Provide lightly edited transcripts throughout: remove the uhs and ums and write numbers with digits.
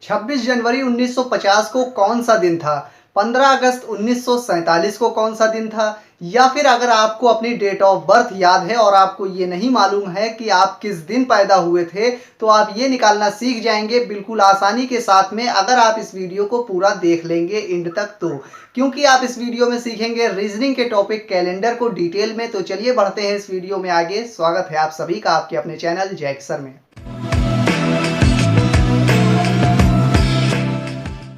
26 जनवरी 1950 को कौन सा दिन था? 15 अगस्त 1947 को कौन सा दिन था? या फिर अगर आपको अपनी डेट ऑफ बर्थ याद है और आपको ये नहीं मालूम है कि आप किस दिन पैदा हुए थे, तो आप ये निकालना सीख जाएंगे बिल्कुल आसानी के साथ में, अगर आप इस वीडियो को पूरा देख लेंगे एंड तक तो। क्योंकि आप इस वीडियो में सीखेंगे रीजनिंग के टॉपिक कैलेंडर को डिटेल में। तो चलिए बढ़ते हैं इस वीडियो में आगे। स्वागत है आप सभी का आपके अपने चैनल जैक्सर में।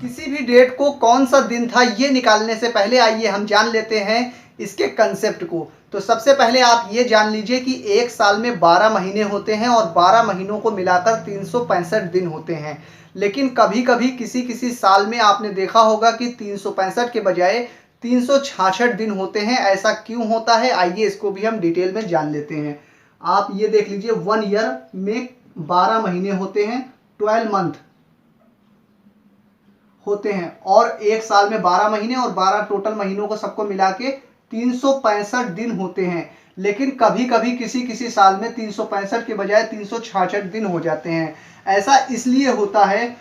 किसी भी डेट को कौन सा दिन था ये निकालने से पहले आइए हम जान लेते हैं इसके कंसेप्ट को। तो सबसे पहले आप ये जान लीजिए कि एक साल में 12 महीने होते हैं और 12 महीनों को मिलाकर 365 दिन होते हैं। लेकिन कभी कभी किसी किसी साल में आपने देखा होगा कि 365 के बजाय 366 दिन होते हैं। ऐसा क्यों होता है आइए इसको भी हम डिटेल में जान लेते हैं। आप ये देख लीजिए 1 ईयर में 12 महीने होते हैं, 12 मंथ होते हैं, और एक साल में 12 महीने और 12 टोटल महीनों को सबको मिला के 365 दिन होते हैं। लेकिन कभी कभी किसी किसी साल में 365 के बजाय 366 दिन हो जाते हैं। ऐसा इसलिए होता है,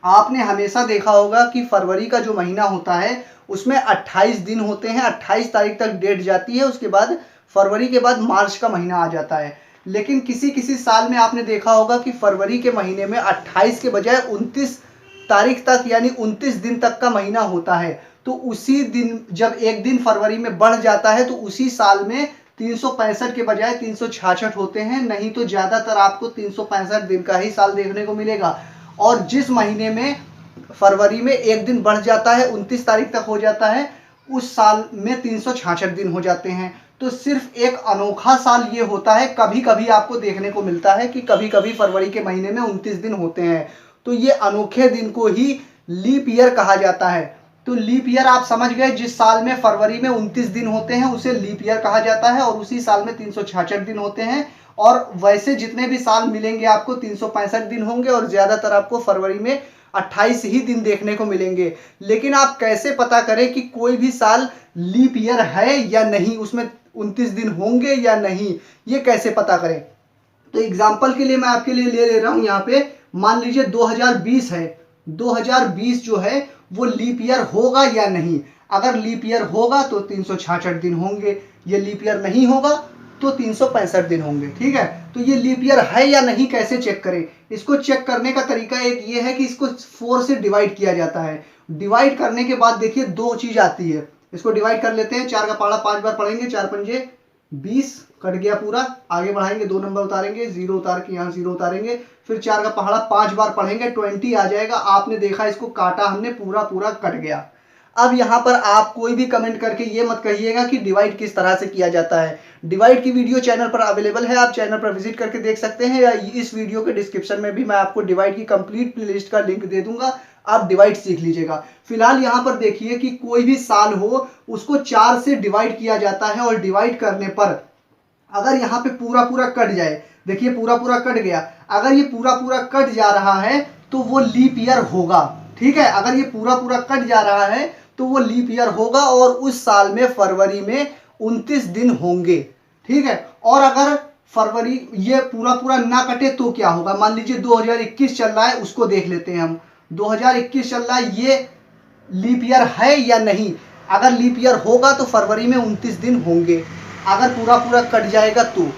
आपने हमेशा देखा होगा कि फरवरी का जो महीना होता है उसमें 28 दिन होते हैं, 28 तारीख तक डेट जाती है, उसके बाद फरवरी के बाद मार्च का महीना आ जाता है। लेकिन किसी किसी साल में आपने देखा होगा कि फरवरी के महीने में 28 के बजाय 29 तारीख तक यानी 29 दिन तक का महीना होता है। तो उसी दिन जब एक दिन फरवरी में बढ़ जाता है तो उसी साल में 365 के बजाय 366 होते हैं। नहीं तो ज्यादातर आपको 365 दिन का ही साल देखने को मिलेगा। और जिस महीने में फरवरी में एक दिन बढ़ जाता है 29 तारीख तक हो जाता है, उस साल में 366 दिन हो जाते हैं। तो सिर्फ एक अनोखा साल ये होता है, कभी कभी आपको देखने को मिलता है कि कभी कभी फरवरी के महीने में 29 दिन होते हैं। तो ये अनोखे दिन को ही लीप ईयर कहा जाता है। तो लीप ईयर आप समझ गए, जिस साल में फरवरी में 29 दिन होते हैं उसे लीप ईयर कहा जाता है, और उसी साल में 366 दिन होते हैं। और वैसे जितने भी साल मिलेंगे आपको 365 दिन होंगे, और ज्यादातर आपको फरवरी में 28 ही दिन देखने को मिलेंगे। लेकिन आप कैसे पता करें कि कोई भी साल लीप ईयर है या नहीं, उसमें 29 दिन होंगे या नहीं, ये कैसे पता करें? तो एग्जाम्पल के लिए मैं आपके लिए ले रहा हूं, यहाँ पे मान लीजिए 2020 है। 2020 जो है वो लीप ईयर होगा या नहीं? अगर लीप ईयर होगा तो 366 दिन होंगे, ये लीप ईयर नहीं होगा तो 365 दिन होंगे। ठीक है, तो ये लीप ईयर है या नहीं कैसे चेक करें? इसको चेक करने का तरीका एक ये है कि इसको 4 से डिवाइड किया जाता है। डिवाइड करने के बाद देखिए दो चीज आती है। इसको डिवाइड कर लेते हैं, 4 का पहाड़ा 5 बार पढ़ेंगे, 4 पंजे 20 कट गया पूरा। आगे बढ़ाएंगे, 2 नंबर उतारेंगे, 0 उतार के यहाँ 0 उतारेंगे, फिर 4 का पहाड़ा 5 बार पढ़ेंगे, 20 आ जाएगा। आपने देखा इसको काटा हमने, पूरा पूरा कट गया। अब यहाँ पर आप कोई भी कमेंट करके ये मत कहिएगा कि डिवाइड किस तरह से किया जाता है। डिवाइड की वीडियो चैनल पर अवेलेबल है, आप चैनल पर विजिट करके देख सकते हैं, या इस वीडियो के डिस्क्रिप्शन में भी मैं आपको डिवाइड की कंप्लीट प्लेलिस्ट का लिंक दे दूंगा, आप डिवाइड सीख लीजिएगा। फिलहाल यहाँ पर देखिए कि कोई भी साल हो उसको 4 से डिवाइड किया जाता है, और डिवाइड करने पर अगर यहाँ पे पूरा पूरा कट जाए, देखिए पूरा पूरा कट गया, अगर ये पूरा पूरा कट जा रहा है तो वो लीप ईयर होगा। ठीक है, अगर ये पूरा पूरा कट जा रहा है तो वो लीप ईयर होगा, और उस साल में फरवरी में 29 दिन होंगे। ठीक है, और अगर फरवरी ये पूरा पूरा ना कटे तो क्या होगा? मान लीजिए 2021 चल रहा है, उसको देख लेते हैं हम। 2021 चल रहा है, ये लीप ईयर है या नहीं? अगर लीप ईयर होगा तो फरवरी में 29 दिन होंगे, अगर पूरा पूरा कट जाएगा तो।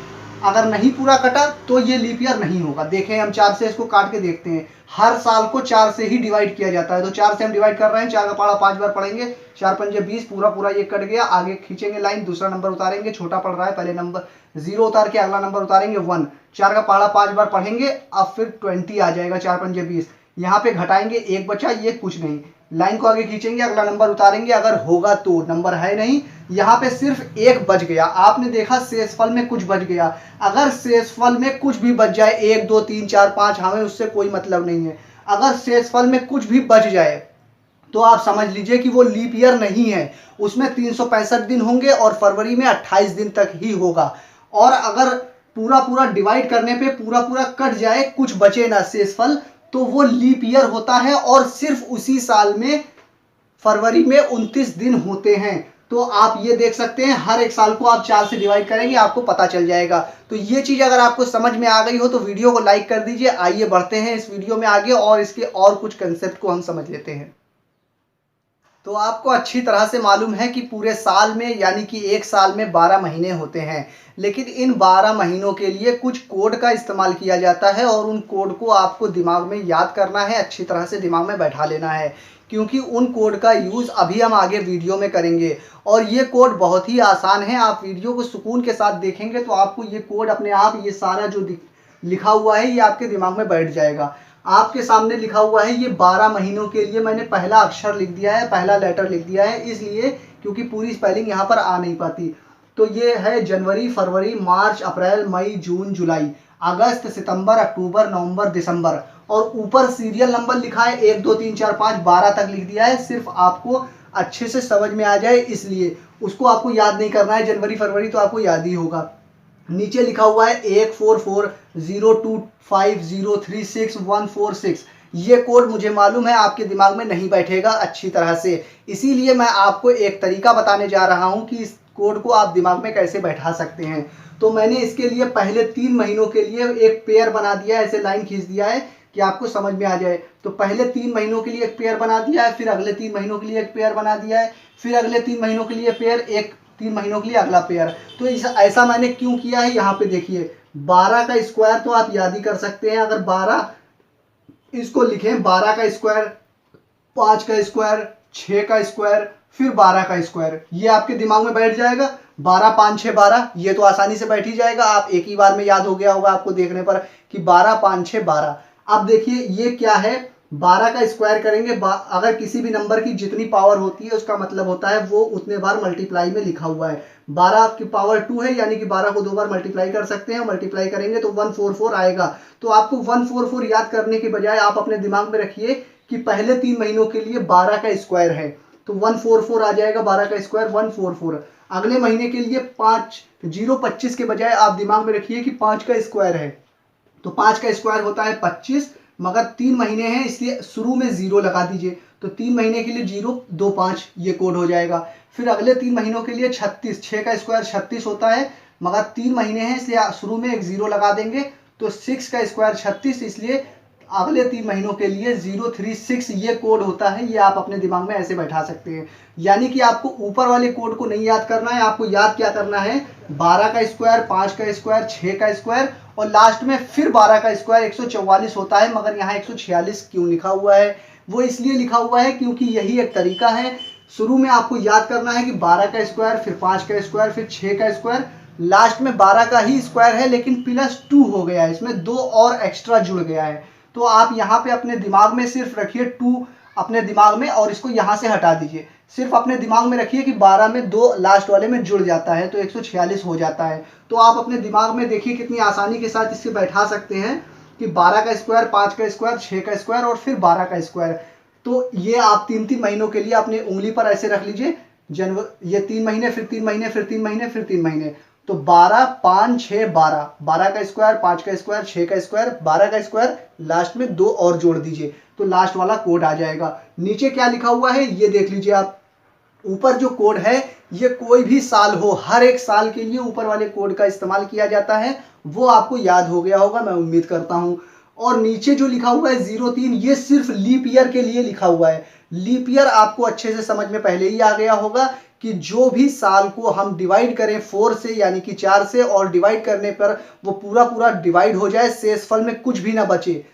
अगर नहीं पूरा कटा तो ये लीप ईयर नहीं होगा। देखें हम 4 से इसको काट के देखते हैं, हर साल को 4 से ही डिवाइड किया जाता है। तो 4 से हम डिवाइड कर रहे हैं, 4 का पहाड़ा 5 बार पढ़ेंगे, 4 पंजे 20, पूरा पूरा ये कट गया। आगे खींचेंगे लाइन, दूसरा नंबर उतारेंगे, छोटा पड़ रहा है, पहले नंबर 0 उतार के अगला नंबर उतारेंगे 1, 4 का पहाड़ा 5 बार पढ़ेंगे, अब फिर 20 आ जाएगा, 4 पंजे 20। यहाँ पे घटाएंगे, 1 बचा, ये कुछ नहीं, लाइन को आगे खींचेंगे, अगला नंबर उतारेंगे, अगर होगा तो, नंबर है नहीं, यहाँ पे सिर्फ 1 बच गया। आपने देखा शेषफल में कुछ बच गया। अगर शेषफल में कुछ भी बच जाए, 1 2 3 4 5, हमें उससे कोई मतलब नहीं है। अगर शेषफल में कुछ भी बच जाए तो आप समझ लीजिए कि वो लीप ईयर नहीं है, उसमें 365 दिन होंगे और फरवरी में 28 दिन तक ही होगा। और अगर पूरा पूरा डिवाइड करने पे पूरा पूरा कट जाए, कुछ बचे ना शेषफल, तो वो लीप ईयर होता है, और सिर्फ उसी साल में फरवरी में 29 दिन होते हैं। तो आप ये देख सकते हैं हर एक साल को आप 4 से डिवाइड करेंगे आपको पता चल जाएगा। तो ये चीज अगर आपको समझ में आ गई हो तो वीडियो को लाइक कर दीजिए। आइए बढ़ते हैं इस वीडियो में आगे और इसके और कुछ कंसेप्ट को हम समझ लेते हैं। तो आपको अच्छी तरह से मालूम है कि पूरे साल में यानी कि एक साल में 12 महीने होते हैं, लेकिन इन 12 महीनों के लिए कुछ कोड का इस्तेमाल किया जाता है और उन कोड को आपको दिमाग में याद करना है, अच्छी तरह से दिमाग में बैठा लेना है, क्योंकि उन कोड का यूज़ अभी हम आगे वीडियो में करेंगे। और ये कोड बहुत ही आसान है, आप वीडियो को सुकून के साथ देखेंगे तो आपको ये कोड अपने आप ये सारा जो लिखा हुआ है ये आपके दिमाग में बैठ जाएगा। आपके सामने लिखा हुआ है ये 12 महीनों के लिए मैंने पहला अक्षर लिख दिया है, पहला लेटर लिख दिया है, इसलिए क्योंकि पूरी स्पेलिंग यहाँ पर आ नहीं पाती। तो ये है जनवरी, फरवरी, मार्च, अप्रैल, मई, जून, जुलाई, अगस्त, सितंबर, अक्टूबर, नवंबर, दिसंबर। और ऊपर सीरियल नंबर लिखा है 1 2 3 4 5 12 तक लिख दिया है, सिर्फ आपको अच्छे से समझ में आ जाए इसलिए। उसको आपको याद नहीं करना है, जनवरी फरवरी तो आपको याद ही होगा। नीचे लिखा हुआ है 144025036146। ये कोड मुझे मालूम है आपके दिमाग में नहीं बैठेगा अच्छी तरह से, इसीलिए मैं आपको एक तरीका बताने जा रहा हूं कि इस कोड को आप दिमाग में कैसे बैठा सकते हैं। तो मैंने इसके लिए पहले 3 महीनों के लिए एक पेयर बना दिया है, ऐसे लाइन खींच दिया है कि आपको समझ में आ जाए। तो पहले 3 महीनों के लिए एक पेयर बना दिया है, फिर अगले 3 महीनों के लिए एक पेयर बना दिया है, फिर अगले 3 महीनों के लिए पेयर, एक 3 महीनों के लिए अगला पेयर। तो ऐसा मैंने क्यों किया है, यहाँ पे देखिए 12 का स्क्वायर तो आप याद ही कर सकते हैं। अगर 12 इसको लिखें, 12 का स्क्वायर, 5 का स्क्वायर, 6 का स्क्वायर, फिर 12 का स्क्वायर, ये आपके दिमाग में बैठ जाएगा। 12 5 6 12, ये तो आसानी से बैठ ही जाएगा, आप एक ही बार में याद हो गया होगा आपको देखने पर कि 12 5 6 12। अब देखिए ये क्या है, 12 का स्क्वायर करेंगे, अगर किसी भी नंबर की जितनी पावर होती है उसका मतलब होता है वो उतने बार मल्टीप्लाई में लिखा हुआ है। 12 की पावर 2 है, यानी कि 12 को 2 बार मल्टीप्लाई कर सकते हैं, मल्टीप्लाई करेंगे तो 144 आएगा। तो आपको 144 याद करने के बजाय आप अपने दिमाग में रखिए कि पहले 3 महीनों के लिए 12 का स्क्वायर है, तो 144 आ जाएगा, 12 का स्क्वायर 144। अगले महीने के लिए 25 के बजाय आप दिमाग में रखिए कि 5 का स्क्वायर है, तो 5 का स्क्वायर होता है 25, मगर 3 महीने हैं इसलिए शुरू में 0 लगा दीजिए। तो 3 महीने के लिए 0 2 5 ये कोड हो जाएगा। फिर अगले 3 महीनों के लिए 36, 6 का स्क्वायर 36 होता है, मगर 3 महीने हैं इसलिए शुरू में एक 0 लगा देंगे। तो 6 का स्क्वायर 36, इसलिए अगले 3 महीनों के लिए 036 ये कोड होता है। ये आप अपने दिमाग में ऐसे बैठा सकते हैं, यानी कि आपको ऊपर वाले कोड को नहीं याद करना है, आपको याद क्या करना है, 12 का स्क्वायर, 5 का स्क्वायर, 6 का स्क्वायर और लास्ट में फिर 12 का स्क्वायर 144 होता है। मगर यहाँ 146 क्यों लिखा हुआ है, वो इसलिए लिखा हुआ है क्योंकि यही एक तरीका है। शुरू में आपको याद करना है कि 12 का स्क्वायर, फिर 5 का स्क्वायर, फिर 6 का स्क्वायर, लास्ट में 12 का ही स्क्वायर है लेकिन +2 हो गया है, इसमें 2 और एक्स्ट्रा जुड़ गया है। तो आप यहाँ पे अपने दिमाग में सिर्फ रखिए 2 अपने दिमाग में और इसको यहाँ से हटा दीजिए। सिर्फ अपने दिमाग में रखिए कि 12 में 2 लास्ट वाले में जुड़ जाता है तो 146 हो जाता है। तो आप अपने दिमाग में देखिए कितनी आसानी के साथ इससे बैठा सकते हैं कि 12 का स्क्वायर, 5 का स्क्वायर, 6 का स्क्वायर और फिर 12 का स्क्वायर। तो ये आप 3-3 महीनों के लिए अपने उंगली पर ऐसे रख लीजिए, ये 3 महीने, फिर 3 महीने, फिर 3 महीने, फिर 3 महीने। तो 12 5 6 12, 12 का स्क्वायर, 5 का स्क्वायर, 6 का स्क्वायर, 12 का स्क्वायर, लास्ट में 2 और जोड़ दीजिए तो लास्ट वाला कोड आ जाएगा। नीचे क्या लिखा हुआ है ये देख लीजिए आप। ऊपर जो कोड है ये कोई भी साल हो, हर एक साल के लिए ऊपर वाले कोड का इस्तेमाल किया जाता है, वो आपको याद हो गया होगा मैं उम्मीद करता हूं। और नीचे जो लिखा हुआ है 03, ये सिर्फ लीप ईयर के लिए लिखा हुआ है। लीप ईयर आपको अच्छे से समझ में पहले ही आ गया होगा कि जो भी साल को हम डिवाइड करें 4 से यानी कि 4 से, और डिवाइड करने पर वो पूरा पूरा डिवाइड हो जाए, शेषफल में कुछ भी ना बचे,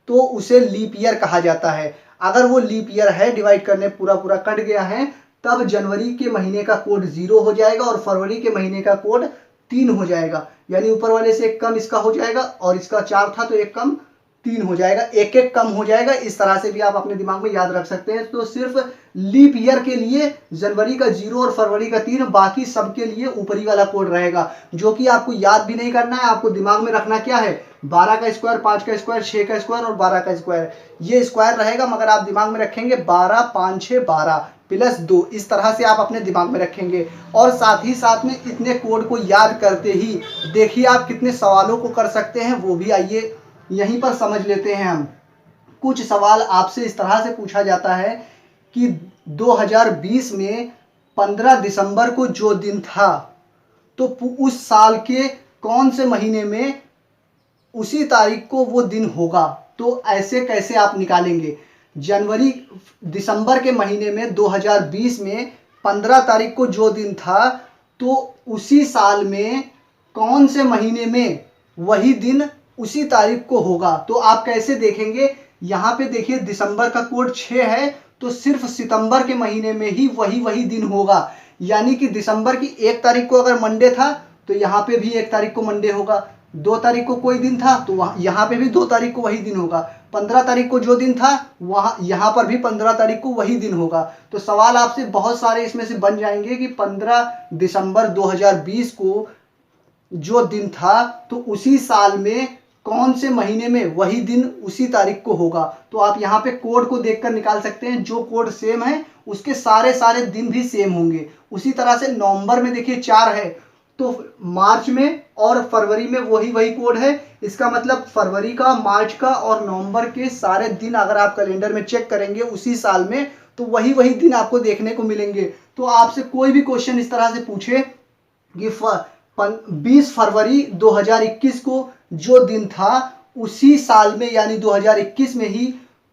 तो उसे लीप ईयर कहा जाता है। अगर वो लीप ईयर है, डिवाइड करने पूरा पूरा कट गया है, तब जनवरी के महीने का कोड 0 हो जाएगा और फरवरी के महीने का कोड 3 हो जाएगा, यानी ऊपर वाले से एक कम इसका हो जाएगा और इसका 4 था तो एक कम 3 हो जाएगा, एक एक कम हो जाएगा। इस तरह से भी आप अपने दिमाग में याद रख सकते हैं। तो सिर्फ लीप ईयर के लिए जनवरी का 0 और फरवरी का 3, बाकी सबके लिए ऊपरी वाला कोड रहेगा, जो कि आपको याद भी नहीं करना है। आपको दिमाग में रखना क्या है, 12 का स्क्वायर, 5 का स्क्वायर, 6 का स्क्वायर और 12 का स्क्वायर, ये स्क्वायर रहेगा, मगर आप दिमाग में रखेंगे 12 5 6 12 +2, इस तरह से आप अपने दिमाग में रखेंगे। और साथ ही साथ में इतने कोड को याद करते ही देखिए आप कितने सवालों को कर सकते हैं, वो भी आइए यहीं पर समझ लेते हैं हम। कुछ सवाल आपसे इस तरह से पूछा जाता है कि 2020 में 15 दिसंबर को जो दिन था तो उस साल के कौन से महीने में उसी तारीख को वो दिन होगा। तो ऐसे कैसे आप निकालेंगे? जनवरी दिसंबर के महीने में 2020 में 15 तारीख को जो दिन था तो उसी साल में कौन से महीने में वही दिन उसी तारीख को होगा। तो आप कैसे देखेंगे? यहाँ पे देखिए दिसंबर का कोड 6 है तो सिर्फ सितंबर के महीने में ही वही दिन होगा। यानी कि दिसंबर की 1 तारीख को अगर मंडे था तो यहाँ पे भी 1 तारीख को मंडे होगा। 2 तारीख को कोई दिन था तो यहाँ पे भी 2 तारीख को वही दिन होगा। 15 तारीख को जो दिन था वहाँ यहाँ पर भी 15 तारीख को वही दिन होगा। तो सवाल आपसे बहुत सारे इसमें से बन जाएंगे कि 15 दिसंबर 2020 को जो दिन था तो उसी साल में कौन से महीने में वही दिन उसी तारीख को होगा। तो आप यहाँ पे कोड को देखकर निकाल सकते हैं। जो कोड सेम है उसके सारे दिन भी सेम होंगे। उसी तरह से नवंबर में देखिए 4 है तो मार्च में और फरवरी में वही कोड है। इसका मतलब फरवरी का, मार्च का और नवंबर के सारे दिन अगर आप कैलेंडर में चेक करेंगे उसी साल में तो वही दिन आपको देखने को मिलेंगे। तो आपसे कोई भी क्वेश्चन इस तरह से पूछे कि 20 फरवरी 2021 को जो दिन था उसी साल में यानी 2021 में ही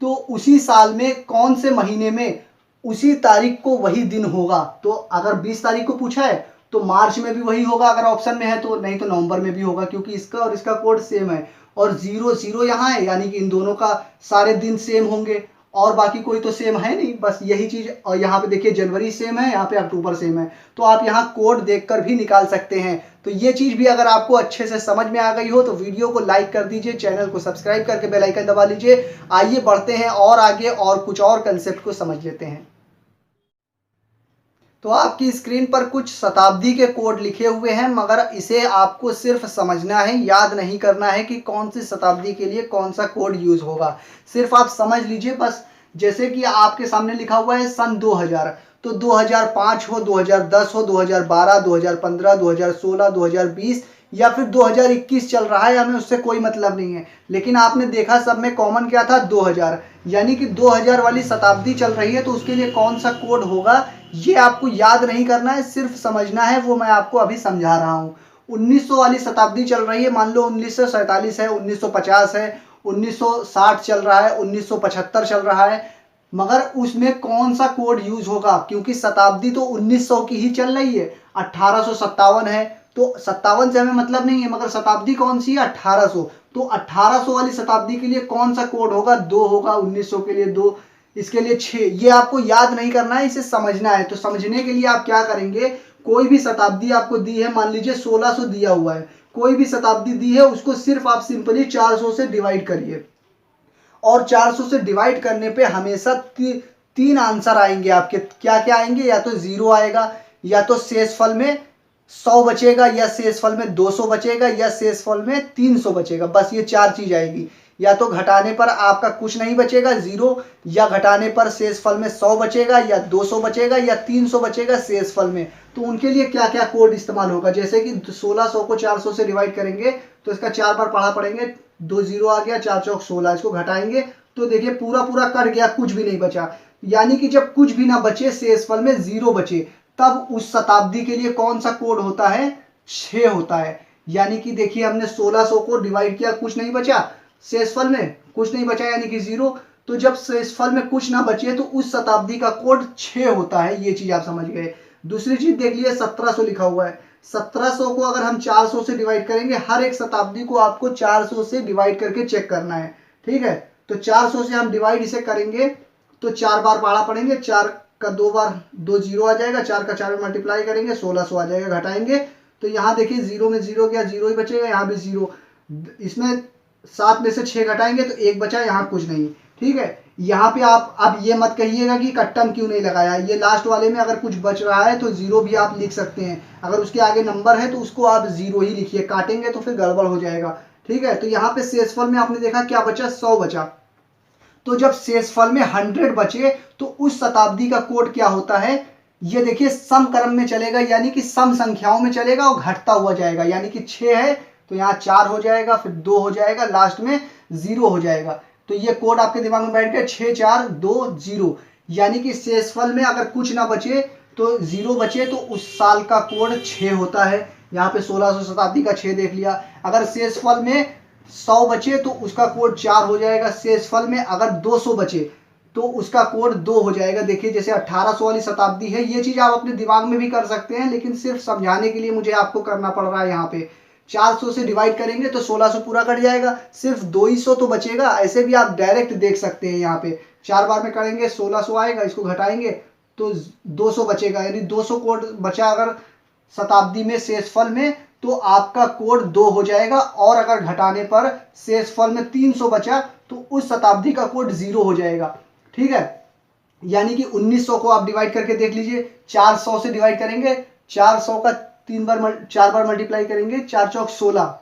तो उसी साल में कौन से महीने में उसी तारीख को वही दिन होगा। तो अगर 20 तारीख को पूछा है तो मार्च में भी वही होगा अगर ऑप्शन में है तो, नहीं तो नवंबर में भी होगा क्योंकि इसका और इसका कोड सेम है। और 0 यहाँ है यानी कि इन दोनों का सारे दिन सेम होंगे और बाकी कोई तो सेम है नहीं, बस यही चीज। और यहाँ पे देखिए जनवरी सेम है, यहाँ पे अक्टूबर सेम है। तो आप यहाँ कोड देखकर भी निकाल सकते हैं। तो ये चीज भी अगर आपको अच्छे से समझ में आ गई हो तो वीडियो को लाइक कर दीजिए, चैनल को सब्सक्राइब करके बेल आइकन दबा लीजिए। आइए बढ़ते हैं और आगे और कुछ और कंसेप्ट को समझ लेते हैं। तो आपकी स्क्रीन पर कुछ शताब्दी के कोड लिखे हुए हैं मगर इसे आपको सिर्फ समझना है, याद नहीं करना है कि कौन सी शताब्दी के लिए कौन सा कोड यूज होगा। सिर्फ आप समझ लीजिए बस। जैसे कि आपके सामने लिखा हुआ है सन 2000 तो 2005 हो, 2010 हो, 2012, 2015, 2016, 2020 या फिर 2021 चल रहा है, हमें उससे कोई मतलब नहीं है। लेकिन आपने देखा सब में कॉमन क्या था? 2000 यानी कि 2000 वाली शताब्दी चल रही है तो उसके लिए कौन सा कोड होगा ये आपको याद नहीं करना है, सिर्फ समझना है। वो मैं आपको अभी समझा रहा हूँ। 1900 वाली शताब्दी चल रही है, मान लो 1947 है, 1950 है, 1960 चल रहा है, 1975 चल रहा है, मगर उसमें कौन सा कोड यूज होगा? क्योंकि शताब्दी तो 1900 की ही चल रही है। 1857 है तो 57 से हमें मतलब नहीं है, मगर शताब्दी कौन सी है? 1800। तो 1800 वाली शताब्दी के लिए कौन सा कोड होगा? 2 होगा। 1900 के लिए 2, इसके लिए 6। ये आपको याद नहीं करना है, इसे समझना है। तो समझने के लिए आप क्या करेंगे? कोई भी शताब्दी आपको दी है, मान लीजिए 1600 दिया हुआ है, कोई भी शताब्दी दी है उसको सिर्फ आप सिंपली 400 से डिवाइड करिए और 400 से डिवाइड करने पे हमेशा 3 आंसर आएंगे आपके। क्या क्या आएंगे? या तो 0 आएगा, या तो शेषफल में 100 बचेगा, या शेषफल में 200 बचेगा, या शेषफल में 300 बचेगा। बस ये 4 चीज आएगी। या तो घटाने पर आपका कुछ नहीं बचेगा 0, या घटाने पर शेषफल में 100 बचेगा, या 200 बचेगा, या 300 बचेगा शेषफल में। तो उनके लिए क्या क्या कोड इस्तेमाल होगा? जैसे कि 1600 को 400 से डिवाइड करेंगे तो इसका 4 बार पढ़ा पड़ेंगे, 2 0 आ गया, 4 चौक 16। इसको घटाएंगे तो देखिए पूरा कट गया, कुछ भी नहीं बचा। यानी कि जब कुछ भी ना बचे, शेषफल में 0 बचे, तब उस शताब्दी के लिए कौन सा कोड होता है? 6 होता है। यानी कि देखिए हमने 1600 को डिवाइड किया, कुछ नहीं बचा, शेषफल में कुछ नहीं बचा यानी कि 0। तो जब शेषफल में कुछ ना बचे तो उस शताब्दी का कोड 6 होता है। ये चीज आप समझ गए। दूसरी चीज देख लिए 1700 लिखा हुआ है। 1700 को अगर हम 400 से डिवाइड करेंगे, हर एक शताब्दी को आपको 400 से डिवाइड करके चेक करना है, ठीक है। तो 400 से हम डिवाइड इसे करेंगे तो 4 बार पढ़ा पड़ेंगे, 4 का 2 बार 2 0 आ जाएगा, 4 का 4 में मल्टीप्लाई करेंगे 1600 आ जाएगा। घटाएंगे तो यहाँ देखिए 0 में 0 गया, 0 ही बचेगा, यहाँ भी 0। इसमें 7 में से 6 घटाएंगे तो 1 बचा, यहाँ कुछ नहीं, ठीक है। यहाँ पे आप अब ये मत कहिएगा कि कट्टम क्यों नहीं लगाया। ये लास्ट वाले में अगर कुछ बच रहा है तो 0 भी आप लिख सकते हैं। अगर उसके आगे नंबर है तो उसको आप 0 ही लिखिए, काटेंगे तो फिर गड़बड़ हो जाएगा, ठीक है। तो यहाँ पे शेषफल में आपने देखा क्या बचा? 100 बचा। तो जब शेषफल में 100 बचे तो उस शताब्दी का कोड क्या होता है? ये देखिए सम क्रम में चलेगा, यानी कि सम संख्याओं में चलेगा और घटता हुआ जाएगा। यानी कि 6 है तो यहाँ 4 हो जाएगा, फिर 2 हो जाएगा, लास्ट में 0 हो जाएगा। तो ये कोड आपके दिमाग में बैठ गया, 6 4 2 0। यानी कि शेषफल में अगर कुछ ना बचे तो 0 बचे तो उस साल का कोड 6 होता है। यहाँ पे 1600 शताब्दी का 6 देख लिया। अगर शेषफल में 100 बचे तो उसका कोड 4 हो जाएगा। शेषफल में अगर 200 बचे तो उसका कोड 2 हो जाएगा। देखिए जैसे 1800 वाली शताब्दी है, ये चीज़ आप अपने दिमाग में भी कर सकते हैं, लेकिन सिर्फ समझाने के लिए मुझे आपको करना पड़ रहा है। यहाँ पे 400 से डिवाइड करेंगे तो 1600 पूरा कट जाएगा, सिर्फ 200 तो बचेगा। ऐसे भी आप डायरेक्ट देख सकते हैं। यहाँ पे 4 बार में करेंगे 1600 आएगा, इसको घटाएंगे तो 200 बचेगा, यानी 200 कोड बचा अगर शताब्दी में शेषफल में, तो आपका कोड 2 हो जाएगा। और अगर घटाने पर शेषफल में 300 बचा तो उस शताब्दी का कोड 0 हो जाएगा। ठीक है, यानी कि 1900 को आप डिवाइड करके देख लीजिए। 400 से डिवाइड करेंगे, 400 का 4 बार मल्टीप्लाई करेंगे, 4 चौक 16,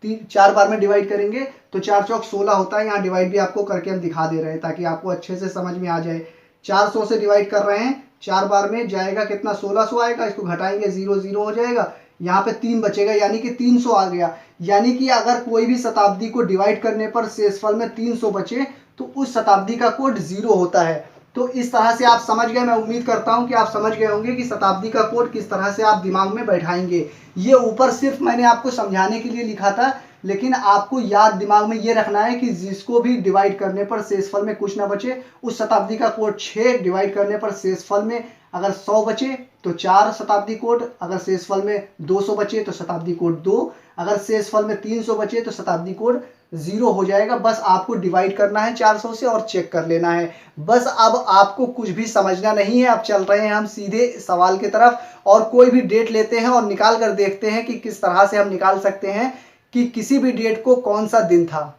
4 बार में डिवाइड करेंगे तो 4 चौक 16 होता है। यहाँ डिवाइड भी आपको करके हम दिखा दे रहे हैं ताकि आपको अच्छे से समझ में आ जाए। 400 से डिवाइड कर रहे हैं, 4 बार में जाएगा कितना, 1600 आएगा, इसको घटाएंगे 0 0 हो जाएगा। यहाँ पे 3 बचेगा, यानी कि 300 आ गया। यानी कि अगर कोई भी शताब्दी को डिवाइड करने पर शेषफल में 300 बचे तो उस शताब्दी का कोड 0 होता है। तो इस तरह से आप समझ गए। मैं उम्मीद करता हूं कि आप समझ गए होंगे कि शताब्दी का कोड किस तरह से आप दिमाग में बैठाएंगे। ये ऊपर सिर्फ मैंने आपको समझाने के लिए लिखा था, लेकिन आपको याद दिमाग में ये रखना है कि जिसको भी डिवाइड करने पर शेषफल में कुछ ना बचे, उस शताब्दी का कोड 6, डिवाइड करने पर शेषफल में अगर 100 बचे तो 4 शताब्दी कोड, अगर शेषफल में 200 बचे तो शताब्दी कोड 2, अगर शेषफल में 300 बचे तो शताब्दी कोड 0 हो जाएगा। बस आपको डिवाइड करना है 400 से और चेक कर लेना है। बस अब आपको कुछ भी समझना नहीं है। अब चल रहे हैं हम सीधे सवाल की तरफ, और कोई भी डेट लेते हैं और निकाल कर देखते हैं कि किस तरह से हम निकाल सकते हैं कि किसी भी डेट को कौन सा दिन था।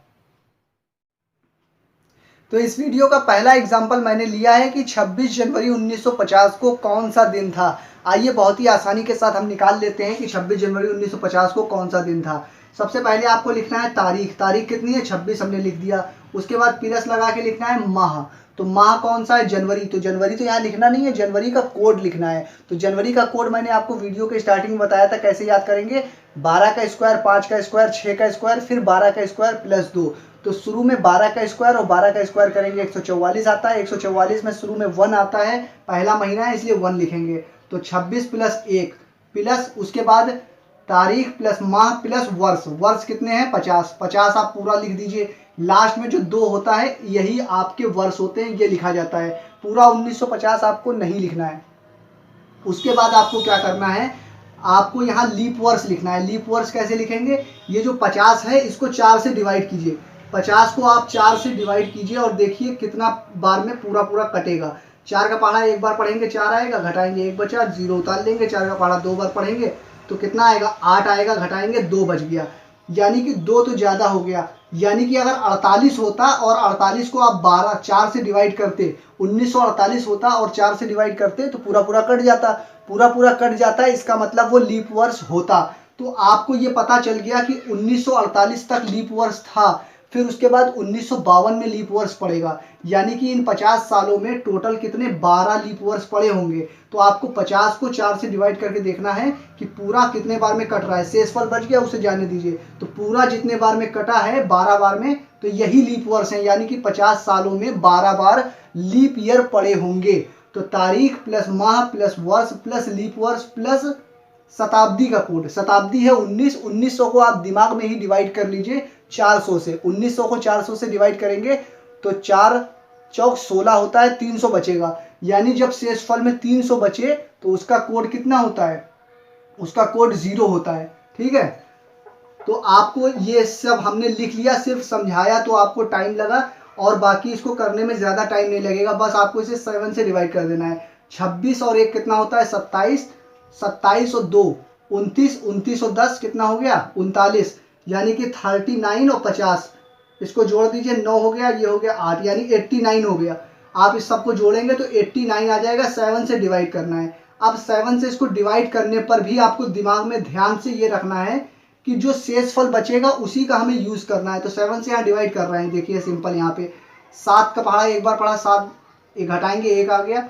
तो इस वीडियो का पहला एग्जाम्पल मैंने लिया है कि 26 जनवरी 1950 को कौन सा दिन था। आइए बहुत ही आसानी के साथ हम निकाल लेते हैं कि 26 जनवरी 1950 को कौन सा दिन था। सबसे पहले आपको लिखना है तारीख। तारीख कितनी है, 26 हमने लिख दिया। उसके बाद प्लस लगा के लिखना है माह। तो माह कौन सा है, जनवरी। तो जनवरी तो यहाँ लिखना नहीं है, जनवरी का कोड लिखना है। तो जनवरी का कोड मैंने आपको वीडियो के स्टार्टिंग में बताया था कैसे याद करेंगे। 12 का स्क्वायर, 5 का स्क्वायर, 6 का स्क्वायर, फिर 12 का स्क्वायर प्लस 2। तो शुरू में 12 का स्क्वायर और 12 का स्क्वायर करेंगे 144 आता है। 144 में शुरू में 1 आता है, पहला महीना है इसलिए 1 लिखेंगे। तो 26 प्लस 1 प्लस उसके बाद तारीख प्लस माह प्लस वर्ष। वर्ष कितने हैं, 50। 50 आप पूरा लिख दीजिए। लास्ट में जो 2 होता है यही आपके वर्ष होते हैं, ये लिखा जाता है। पूरा 1950 आपको नहीं लिखना है। उसके बाद आपको क्या करना है, आपको यहाँ लीप वर्ष लिखना है। लीप वर्ष कैसे लिखेंगे, ये जो 50 है इसको 4 से डिवाइड कीजिए। 50 को आप 4 से डिवाइड कीजिए और देखिए कितना बार में पूरा पूरा कटेगा। 4 का पहाड़ा 1 बार पढ़ेंगे 4 आएगा, घटाएंगे 1 बचा, 0 उतार लेंगे। 4 का पहाड़ा 2 बार पढ़ेंगे तो कितना आएगा, 8 आएगा, घटाएंगे 2 बच गया। यानी कि 2 तो ज़्यादा हो गया। यानी कि अगर 48 होता और 48 को आप 4 से डिवाइड करते, 1948 होता और 4 से डिवाइड करते तो पूरा पूरा कट जाता। पूरा पूरा कट जाता है, इसका मतलब वो लीप वर्ष होता। तो आपको ये पता चल गया कि 1948 तक लीप वर्ष था। फिर उसके बाद 1952 में लीप वर्ष पड़ेगा। यानी कि इन 50 सालों में टोटल कितने, 12 लीप वर्ष पड़े होंगे। तो आपको 50 को 4 से डिवाइड करके देखना है कि पूरा कितने बार में कट रहा है। शेषफल बच गया, उसे जाने दीजिए। तो पूरा जितने बार में कटा है 12 बार में, तो यही लीप वर्ष है। यानी कि 50 सालों में 12 बार लीप ईयर पड़े होंगे। तो तारीख प्लस माह प्लस वर्ष प्लस लीप वर्ष प्लस शताब्दी का कोड। शताब्दी है 19। 1900 को आप दिमाग में ही डिवाइड कर लीजिए 400 से। 1900 को 400 से डिवाइड करेंगे तो 4 चौक 16 होता है, 300 बचेगा। यानी जब शेषफल में 300 बचे तो उसका कोड कितना होता है, उसका कोड 0 होता है। ठीक है, तो आपको ये सब हमने लिख लिया, सिर्फ समझाया तो आपको टाइम लगा, और बाकी इसको करने में ज़्यादा टाइम नहीं लगेगा। बस आपको इसे 7 से डिवाइड कर देना है। 26 और 1 कितना होता है, 27। 27 और 2 29। 29 और 10 कितना हो गया, 39। यानी कि 39 और 50 इसको जोड़ दीजिए, 9 हो गया, ये हो गया 8, यानी 89 हो गया। आप इस सबको जोड़ेंगे तो 89 आ जाएगा। 7 से डिवाइड करना है। अब 7 से इसको डिवाइड करने पर भी आपको दिमाग में ध्यान से ये रखना है कि जो शेषफल बचेगा उसी का हमें यूज़ करना है। तो 7 से यहाँ डिवाइड कर रहे हैं, देखिए सिंपल। यहाँ पे 7 का पहाड़ा 1 बार पढ़ा, 7 एक घटाएंगे 1 आ गया।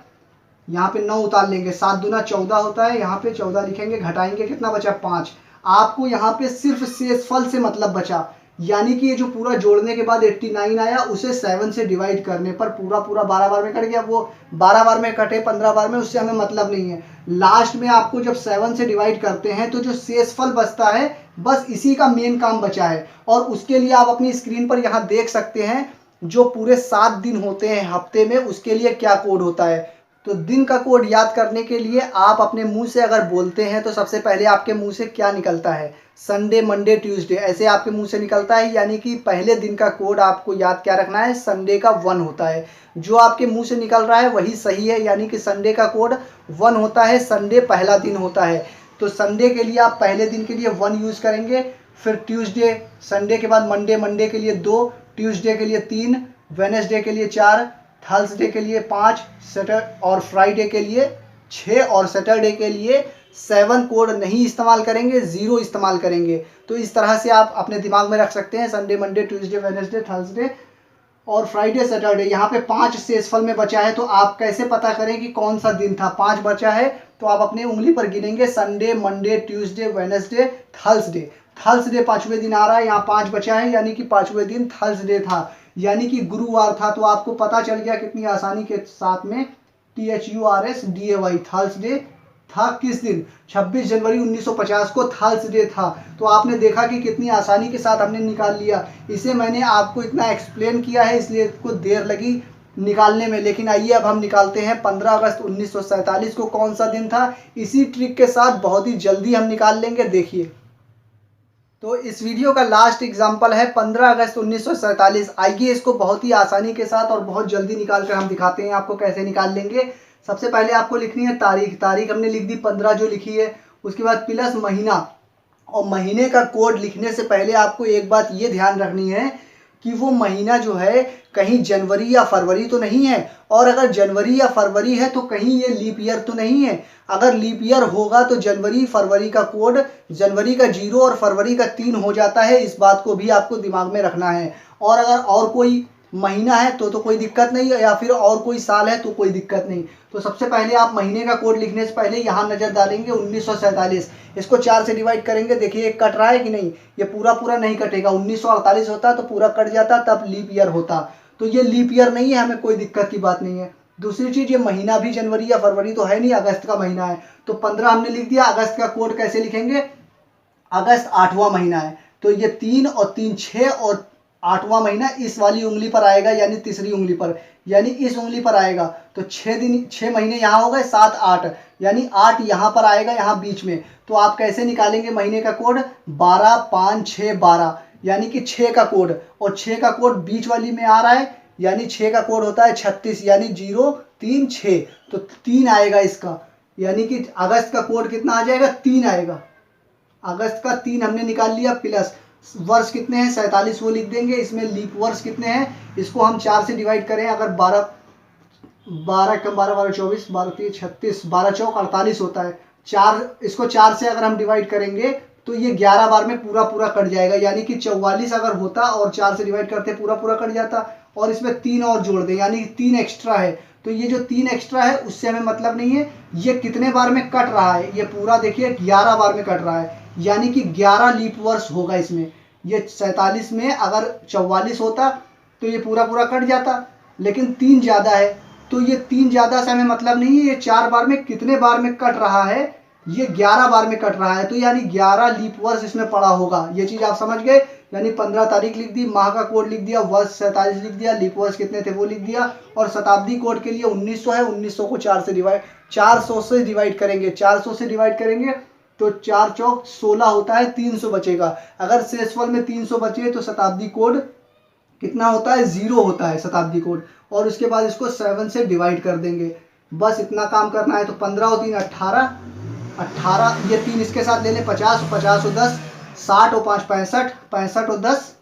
यहाँ पे 9 उतार लेंगे, 7 दूना 14 होता है। यहाँ पे 14 लिखेंगे, घटाएंगे कितना बचा, 5। आपको यहाँ पे सिर्फ शेषफल से मतलब बचा। यानी कि ये जो पूरा जोड़ने के बाद 89 आया उसे 7 से डिवाइड करने पर पूरा 12 बार में कट गया। वो 12 बार में कटे 15 बार में, उससे हमें मतलब नहीं है। लास्ट में आपको जब 7 से डिवाइड करते हैं तो जो शेषफल बचता है बस इसी का मेन काम बचा है। और उसके लिए आप अपनी स्क्रीन पर यहाँ देख सकते हैं जो पूरे 7 दिन होते हैं हफ्ते में, उसके लिए क्या कोड होता है। तो दिन का कोड याद करने के लिए आप अपने मुंह से अगर बोलते हैं तो सबसे पहले आपके मुंह से क्या निकलता है, संडे मंडे ट्यूसडे, ऐसे आपके मुंह से निकलता है। यानी कि पहले दिन का कोड आपको याद क्या रखना है, संडे का 1 होता है। जो आपके मुंह से निकल रहा है वही सही है, यानी कि संडे का कोड 1 होता है, संडे पहला दिन होता है। तो संडे के लिए आप पहले दिन के लिए 1 यूज़ करेंगे, फिर ट्यूसडे, संडे के बाद मंडे, मंडे के लिए 2, ट्यूसडे के लिए 3, वेडनेसडे के लिए 4, थर्सडे के लिए 5, सैटरडे और फ्राइडे के लिए 6 और सैटरडे के लिए 7 कोड नहीं इस्तेमाल करेंगे, 0 इस्तेमाल करेंगे। तो इस तरह से आप अपने दिमाग में रख सकते हैं Sunday Monday Tuesday Wednesday Thursday और फ्राइडे सैटरडे। यहाँ पे 5 शेषफल में बचा है, तो आप कैसे पता करें कि कौन सा दिन था। 5 बचा है तो आप अपने उंगली पर गिनेंगे, Sunday Monday Tuesday Wednesday Thursday. Thursday 5वें दिन आ रहा है, यहाँ 5 बचा है, यानी कि 5वें दिन थर्सडे था, यानी कि गुरुवार था। तो आपको पता चल गया कितनी आसानी के साथ में, THURSDAY थर्सडे था किस दिन, 26 जनवरी 1950 को थर्सडे था। तो आपने देखा कि कितनी आसानी के साथ हमने निकाल लिया। इसे मैंने आपको इतना एक्सप्लेन किया है इसलिए इसको देर लगी निकालने में। लेकिन आइए अब हम निकालते हैं 15 अगस्त 1947 को कौन सा दिन था। इसी ट्रिक के साथ बहुत ही जल्दी हम निकाल लेंगे, देखिए। तो इस वीडियो का लास्ट एग्जाम्पल है 15 अगस्त 1947। आइए इसको बहुत ही आसानी के साथ और बहुत जल्दी निकाल कर हम दिखाते हैं आपको कैसे निकाल लेंगे। सबसे पहले आपको लिखनी है तारीख, तारीख हमने लिख दी 15 जो लिखी है। उसके बाद प्लस महीना, और महीने का कोड लिखने से पहले आपको एक बात ये ध्यान रखनी है कि वो महीना जो है कहीं जनवरी या फरवरी तो नहीं है, और अगर जनवरी या फरवरी है तो कहीं ये लीप ईयर तो नहीं है। अगर लीप ईयर होगा तो जनवरी फरवरी का कोड जनवरी का 0 और फरवरी का 3 हो जाता है, इस बात को भी आपको दिमाग में रखना है। और अगर और कोई महीना है तो कोई दिक्कत नहीं है, या फिर और कोई साल है तो कोई दिक्कत नहीं। तो सबसे पहले आप महीने का कोड लिखने से पहले यहाँ नज़र डालेंगे 1947, इसको 4 से डिवाइड करेंगे। देखिए एक कट रहा है कि नहीं, ये पूरा पूरा नहीं कटेगा। 1948 होता तो पूरा कट जाता, तब लीप ईयर होता। तो ये लीप ईयर नहीं है, हमें कोई दिक्कत की बात नहीं है। दूसरी चीज़, ये महीना भी जनवरी या फरवरी तो है नहीं, अगस्त का महीना है। तो 15 हमने लिख दिया। अगस्त का कोड कैसे लिखेंगे, अगस्त 8वां महीना है, तो ये 3 और 3 6 और 8वां महीना इस वाली उंगली पर आएगा, यानी तीसरी उंगली पर, यानी इस उंगली पर आएगा। तो 6 दिन 6 महीने यहाँ हो गए, 7 8, यानी 8 यहाँ पर आएगा, यहाँ बीच में। तो आप कैसे निकालेंगे महीने का कोड, 12 5 6 12, यानी कि 6 का कोड, और 6 का कोड बीच वाली में आ रहा है, यानी 6 का कोड होता है 36, यानी 0 3 6, तो 3 आएगा इसका, यानी कि अगस्त का कोड कितना आ जाएगा, 3 आएगा। अगस्त का 3 हमने निकाल लिया। प्लस वर्ष कितने हैं, 47 वो लिख देंगे। इसमें लीप वर्ष कितने हैं, इसको हम 4 से डिवाइड करें। अगर 12 12 कम 12 12 24 12 3 36 12 चौक 48 होता है। 4, इसको 4 से अगर हम डिवाइड करेंगे तो ये 11 बार में पूरा पूरा कट जाएगा, यानी कि 44 अगर होता और 4 से डिवाइड करते पूरा पूरा कट जाता। और इसमें 3 और जोड़ दें, यानी कि 3 एक्स्ट्रा है। तो ये जो 3 एक्स्ट्रा है उससे हमें मतलब नहीं है, ये कितने बार में कट रहा है, ये पूरा देखिए 11 बार में कट रहा है, यानी कि 11 लीप वर्ष होगा इसमें। ये 47 में अगर 44 होता तो ये पूरा पूरा कट जाता, लेकिन 3 ज़्यादा है, तो ये 3 ज़्यादा से हमें मतलब नहीं है। ये 4 बार में कितने बार में कट रहा है, ये 11 बार में कट रहा है, तो यानी 11 लीप वर्ष इसमें पड़ा होगा। ये चीज़ आप समझ गए, यानी 15 तारीख लिख दी, माह का कोड लिख दिया, वर्ष 47 लिख दिया, लीप वर्ष कितने थे वो लिख दिया। और शताब्दी कोड के लिए 1900 है, 1900 को 400 से डिवाइड करेंगे। 400 से डिवाइड करेंगे तो 4 चौक 16 होता है, 300 बचेगा। अगर शेषफल में 300 बचे तो शताब्दी कोड कितना होता है, 0 होता है शताब्दी कोड। और उसके बाद इसको 7 से डिवाइड कर देंगे, बस इतना काम करना है। तो 15 और 3 18, 18 ये 3 इसके साथ ले लें, 50 50 और 10 60 और 5 65, 65 और 10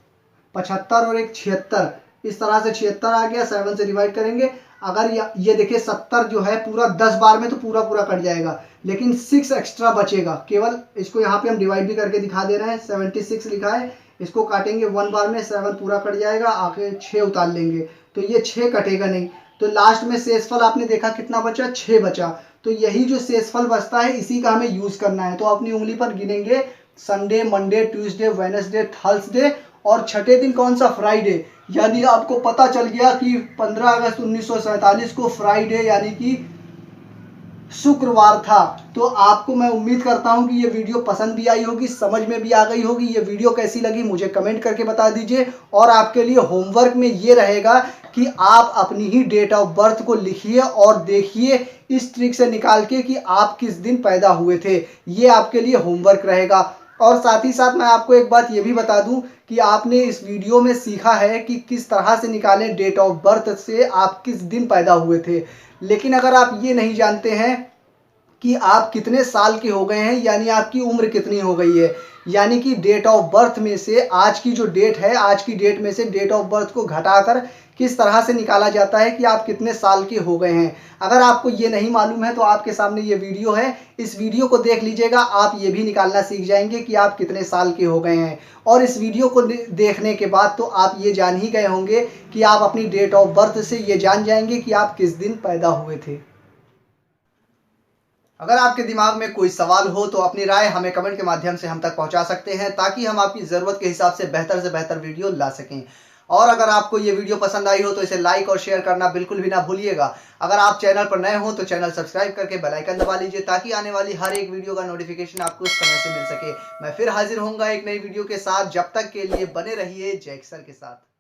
75 और 1 76, इस तरह से 76 आ गया। 7 से डिवाइड करेंगे। अगर ये देखिए 70 जो है पूरा 10 बार में तो पूरा पूरा कट जाएगा, लेकिन 6 एक्स्ट्रा बचेगा केवल। इसको यहाँ पे हम डिवाइड भी करके दिखा दे रहे हैं, 76 लिखा है, इसको काटेंगे 1 बार में, 7 पूरा कट जाएगा, आगे 6 उतार लेंगे तो ये 6 कटेगा नहीं। तो लास्ट में शेषफल आपने देखा कितना बचा, 6 बचा। तो यही जो शेषफल बचता है इसी का हमें यूज़ करना है। तो अपनी उंगली पर गिनेंगे, Sunday Monday Tuesday Wednesday Thursday और छठे दिन कौन सा, फ्राइडे। यानी आपको पता चल गया कि 15 अगस्त 1947 को फ्राइडे यानी कि शुक्रवार था। तो आपको मैं उम्मीद करता हूं कि ये वीडियो पसंद भी आई होगी, समझ में भी आ गई होगी। ये वीडियो कैसी लगी मुझे कमेंट करके बता दीजिए। और आपके लिए होमवर्क में ये रहेगा कि आप अपनी ही डेट ऑफ बर्थ को लिखिए और देखिए इस ट्रिक से निकाल के कि आप किस दिन पैदा हुए थे। ये आपके लिए होमवर्क रहेगा। और साथ ही साथ मैं आपको एक बात ये भी बता दूं कि आपने इस वीडियो में सीखा है कि किस तरह से निकालें डेट ऑफ बर्थ से आप किस दिन पैदा हुए थे। लेकिन अगर आप ये नहीं जानते हैं कि आप कितने साल के हो गए हैं, यानी आपकी उम्र कितनी हो गई है, यानी कि डेट ऑफ बर्थ में से आज की जो डेट है, आज की डेट में से डेट ऑफ बर्थ को घटाकर किस तरह से निकाला जाता है कि आप कितने साल के हो गए हैं। अगर आपको ये नहीं मालूम है तो आपके सामने ये वीडियो है, इस वीडियो को देख लीजिएगा, आप ये भी निकालना सीख जाएंगे कि आप कितने साल के हो गए हैं। और इस वीडियो को देखने के बाद तो आप ये जान ही गए होंगे कि आप अपनी डेट ऑफ बर्थ से ये जान जाएंगे कि आप किस दिन पैदा हुए थे। अगर आपके दिमाग में कोई सवाल हो तो अपनी राय हमें कमेंट के माध्यम से हम तक पहुंचा सकते हैं, ताकि हम आपकी ज़रूरत के हिसाब से बेहतर वीडियो ला सकें। और अगर आपको ये वीडियो पसंद आई हो तो इसे लाइक और शेयर करना बिल्कुल भी ना भूलिएगा। अगर आप चैनल पर नए हो तो चैनल सब्सक्राइब करके बेल आइकन दबा लीजिए, ताकि आने वाली हर एक वीडियो का नोटिफिकेशन आपको समय से मिल सके। मैं फिर हाजिर होऊंगा एक नई वीडियो के साथ। जब तक के लिए बने रहिए जैक्सर के साथ।